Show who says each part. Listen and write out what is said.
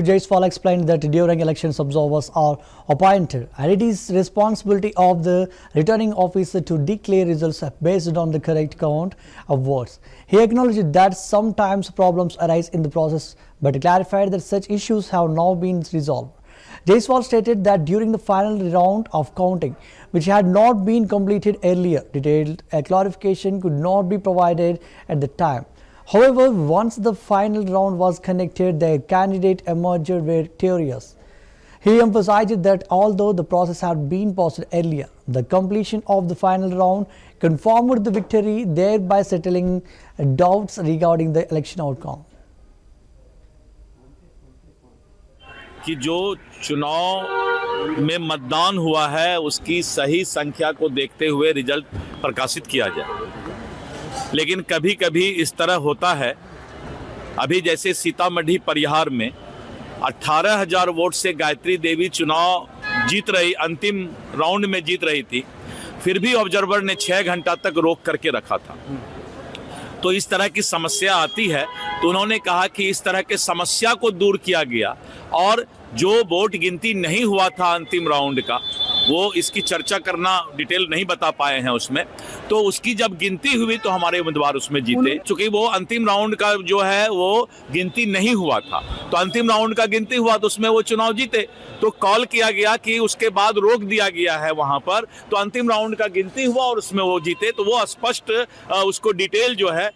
Speaker 1: Jaiswal explained that during elections observers are appointed and it is responsibility of the returning officer to declare results based on the correct count of votes. He acknowledged that sometimes problems arise in the process but clarified that such issues have now been resolved. Jaiswal stated that during the final round of counting, which had not been completed earlier, detailed clarification could not be provided at the time. However, once the final round was conducted, the candidate emerged victorious. He emphasized that although the process had been paused earlier, the completion of the final round confirmed the victory, thereby settling doubts regarding the election outcome.
Speaker 2: कि जो चुनाव में मतदान हुआ है उसकी सही संख्या को देखते हुए रिजल्ट प्रकाशित किया जाए, लेकिन कभी कभी इस तरह होता है। अभी जैसे सीतामढ़ी परिहार में 18,000 वोट से गायत्री देवी चुनाव जीत रही, अंतिम राउंड में जीत रही थी, फिर भी ऑब्जर्वर ने 6 घंटा तक रोक करके रखा था। तो इस तरह की समस्या आती है, तो उन्होंने कहा कि इस तरह के समस्या को दूर किया गया और जो वोट गिनती नहीं हुआ था अंतिम राउंड का, वो इसकी चर्चा करना डिटेल नहीं बता पाए हैं उसमें, तो उसकी जब गिनती हुई तो हमारे उम्मीदवार उसमें जीते। चूंकि वो अंतिम राउंड का जो है वो गिनती नहीं हुआ था, तो अंतिम राउंड का गिनती हुआ तो उसमें वो चुनाव जीते। तो कॉल किया गया कि उसके बाद रोक दिया गया है वहां पर, तो अंतिम राउंड का गिनती हुआ और उसमें वो जीते। तो वो स्पष्ट उसको डिटेल जो है